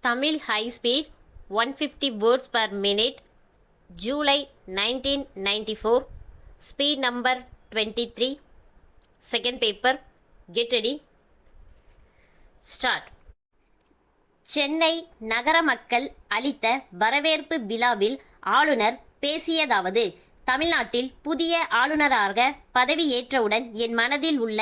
Tamil high speed 150 words per minute, July 1994, speed number 23, second paper, get ready, start. Chennai நகர மக்கள் அளித்த வரவேற்பு விழாவில் ஆளுநர் பேசியதாவது: தமிழ்நாட்டில் புதிய ஆளுநராக பதவியேற்றவுடன் என் மனதில் உள்ள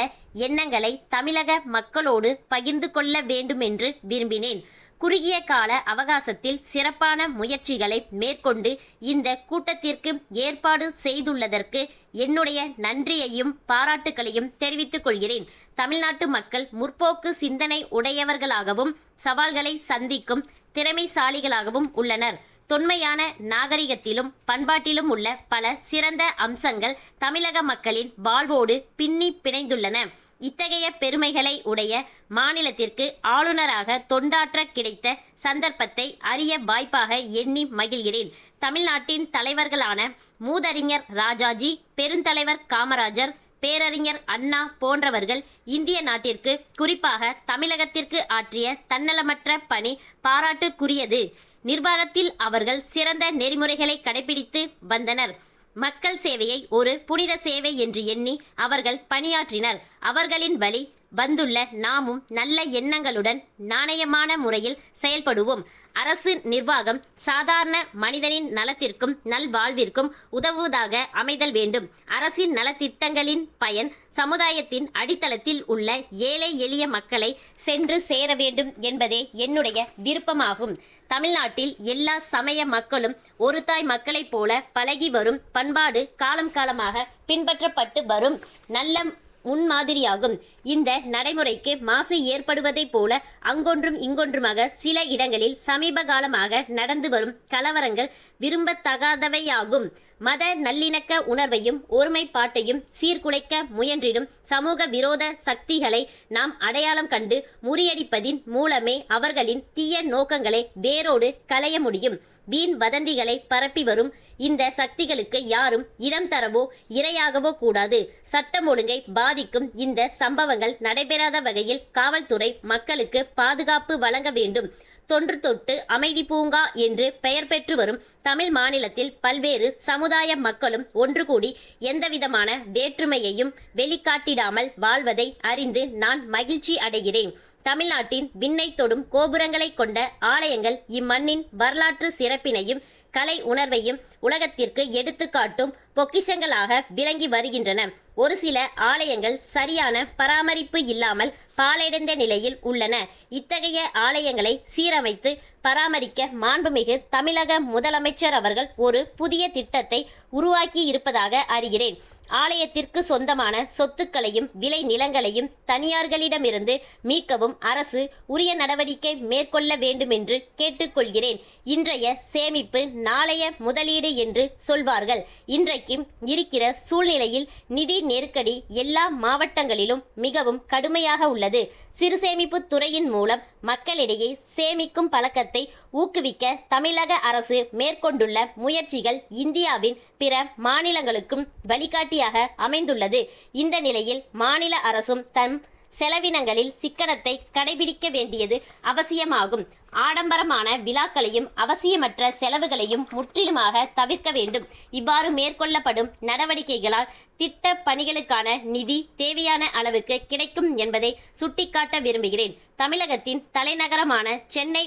எண்ணங்களை தமிழக மக்களோடு பகிர்ந்து கொள்ள வேண்டுமென்று விரும்பினேன். குறுகிய கால அவகாசத்தில் சிறப்பான முயற்சிகளை மேற்கொண்டு இந்த கூட்டத்திற்கு ஏற்பாடு செய்துள்ளதற்கு என்னுடைய நன்றியையும் பாராட்டுக்களையும் தெரிவித்துக் கொள்கிறேன். தமிழ்நாட்டு மக்கள் முற்போக்கு சிந்தனை உடையவர்களாகவும் சவால்களை சந்திக்கும் திறமைசாலிகளாகவும் உள்ளனர். தொன்மையான நாகரிகத்திலும் பண்பாட்டிலும் உள்ள பல சிறந்த அம்சங்கள் தமிழக மக்களின் வாழ்வோடு பின்னி பிணைந்துள்ளன. இத்தகைய பெருமைகளை உடைய மாநிலத்திற்கு ஆளுநராக தொண்டாற்ற கிடைத்த சந்தர்ப்பத்தை அரிய வாய்ப்பாக எண்ணி மகிழ்கிறேன். தமிழ்நாட்டின் தலைவர்களான மூதறிஞர் ராஜாஜி, பெருந்தலைவர் காமராஜர், பேரறிஞர் அண்ணா போன்றவர்கள் இந்திய நாட்டிற்கு, குறிப்பாக தமிழகத்திற்கு ஆற்றிய தன்னலமற்ற பணி பாராட்டுக்குரியது. நிர்வாகத்தில் அவர்கள் சிறந்த நெறிமுறைகளை கடைபிடித்து வந்தனர். மக்கள் சேவையை ஒரு புனித சேவை என்று எண்ணி அவர்கள் பணியாற்றினர். அவர்களின் வழி வந்துள்ள நாமும் நல்ல எண்ணங்களுடன் நாணயமான முறையில் செயல்படுவோம். அரசு நிர்வாகம் சாதாரண மனிதனின் நலத்திற்கும் நல்வாழ்விற்கும் உதவுவதாக அமைதல் வேண்டும். அரசின் நலத்திட்டங்களின் பயன் சமுதாயத்தின் அடித்தளத்தில் உள்ள ஏழை எளிய மக்களை சென்று சேர வேண்டும் என்பதே என்னுடைய விருப்பமாகும். தமிழ்நாட்டில் எல்லா சமய மக்களும் ஒரு தாய் மக்களைப் போல பழகி வரும் பண்பாடு காலம் காலமாக பின்பற்றப்பட்டு வரும் நல்ல முன்மாதிரியாகும். இந்த நடைமுறைக்கு மாசு ஏற்படுவதைப் போல அங்கொன்றும் இங்கொன்றுமாக சில இடங்களில் சமீப காலமாக நடந்து வரும் கலவரங்கள் விரும்பத்தகாதவையாகும். மத நல்லிணக்க உணர்வையும் ஒருமைப்பாட்டையும் சீர்குலைக்க முயன்றிடும் சமூக விரோத சக்திகளை நாம் அடையாளம் கண்டு முறியடிப்பதின் மூலமே அவர்களின் தீய நோக்கங்களை வேரோடு களைய முடியும். வீண் வதந்திகளை பரப்பி வரும் இந்த சக்திகளுக்கு யாரும் இடம் தரவோ இரையாகவோ கூடாது. சட்டம் ஒழுங்கை பாதிக்கும் இந்த சம்பவங்கள் நடைபெறாத வகையில் காவல்துறை மக்களுக்கு பாதுகாப்பு வழங்க வேண்டும். தொன்று தொட்டு அமைதி பூங்கா என்று பெயர் பெற்று வரும் தமிழ் மாநிலத்தில் பல்வேறு சமுதாய மக்களும் ஒன்று கூடி எந்தவிதமான வேற்றுமையையும் வெளிக்காட்டிடாமல் வாழ்வதை அறிந்து நான் மகிழ்ச்சி அடைகிறேன். தமிழ்நாட்டின் விண்ணை தொடும் கோபுரங்களை கொண்ட ஆலயங்கள் இம்மண்ணின் வரலாற்று சிறப்பினையும் கலை உணர்வையும் உலகத்திற்கு எடுத்துக்காட்டும் பொக்கிஷங்களாக விளங்கி வருகின்றன. ஒரு சில ஆலயங்கள் சரியான பராமரிப்பு இல்லாமல் பாழடைந்த நிலையில் உள்ளன. இத்தகைய ஆலயங்களை சீரமைத்து பராமரிக்க மாண்புமிகு தமிழக முதலமைச்சர் அவர்கள் ஒரு புதிய திட்டத்தை உருவாக்கி இருப்பதாக அறிகிறேன். ஆலயத்திற்கு சொந்தமான சொத்துக்களையும் விளை நிலங்களையும் தனியார்களிடமிருந்து மீட்கவும் அரசு உரிய நடவடிக்கை மேற்கொள்ள வேண்டுமென்று கேட்டுக்கொள்கிறேன். இன்றைய சேமிப்பு நாளைய முதலீடு என்று சொல்வார்கள். இன்றைக்கு இருக்கிற சூழ்நிலையில் நிதி நெருக்கடி எல்லா மாவட்டங்களிலும் மிகவும் கடுமையாக உள்ளது. சிறு சேமிப்பு துறையின் மூலம் மக்களிடையே சேமிக்கும் பழக்கத்தை ஊக்குவிக்க தமிழக அரசு மேற்கொண்டுள்ள முயற்சிகள் இந்தியாவின் பிற மாநிலங்களுக்கும் வழிகாட்டியாக அமைந்துள்ளது. இந்த நிலையில் மாநில அரசும் தன் செலவினங்களில் சிக்கனத்தை கடைபிடிக்க வேண்டியது அவசியமாகும். ஆடம்பரமான விழாக்களையும் அவசியமற்ற செலவுகளையும் முற்றிலுமாக தவிர்க்க வேண்டும். இவ்வாறு மேற்கொள்ளப்படும் நடவடிக்கைகளால் திட்ட பணிகளுக்கான நிதி தேவையான அளவுக்கு கிடைக்கும் என்பதை சுட்டிக்காட்ட விரும்புகிறேன். தமிழகத்தின் தலைநகரமான சென்னை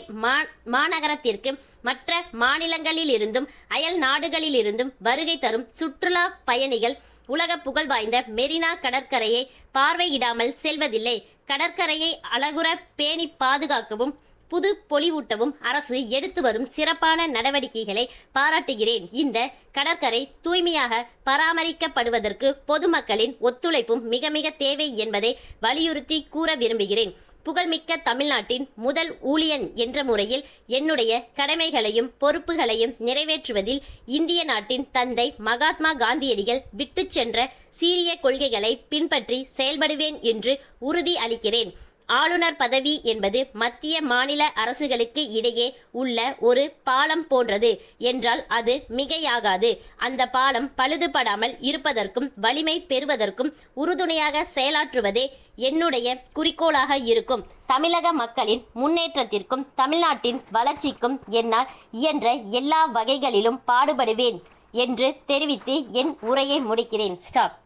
மாநகரத்திற்கு மற்ற மாநிலங்களிலிருந்தும் அயல் நாடுகளிலிருந்தும் வருகை தரும் சுற்றுலா பயணிகள் உலக புகழ் வாய்ந்த மெரினா கடற்கரையை பார்வையிடாமல் செல்வதில்லை. கடற்கரையை அழகுற பேணி பாதுகாக்கவும் புது பொலிவூட்டவும் அரசு எடுத்து வரும் சிறப்பான நடவடிக்கைகளை பாராட்டுகிறேன். இந்த கடற்கரை தூய்மையாக பராமரிக்கப்படுவதற்கு பொதுமக்களின் ஒத்துழைப்பும் மிக மிக தேவை என்பதை வலியுறுத்தி கூற விரும்புகிறேன். புகழ்மிக்க தமிழ்நாட்டின் முதல் ஊழியன் என்ற முறையில் என்னுடைய கடமைகளையும் பொறுப்புகளையும் நிறைவேற்றுவதில் இந்திய நாட்டின் தந்தை மகாத்மா காந்தியடிகள் விட்டு சென்ற சீரிய கொள்கைகளை பின்பற்றி செயல்படுவேன் என்று உறுதி அளிக்கிறேன். ஆளுநர் பதவி என்பது மத்திய மாநில அரசுகளுக்கு இடையே உள்ள ஒரு பாலம் போன்றது என்றால் அது மிகையாகாது. அந்த பாலம் பழுதுபடாமல் இருப்பதற்கும் வலிமை பெறுவதற்கும் உறுதுணையாக செயலாற்றுவதே என்னுடைய குறிக்கோளாக இருக்கும். தமிழக மக்களின் முன்னேற்றத்திற்கும் தமிழ்நாட்டின் வளர்ச்சிக்கும் என்னால் இயன்ற எல்லா வகைகளிலும் பாடுபடுவேன் என்று தெரிவித்து என் உரையை முடிக்கிறேன். ஸ்டாப்.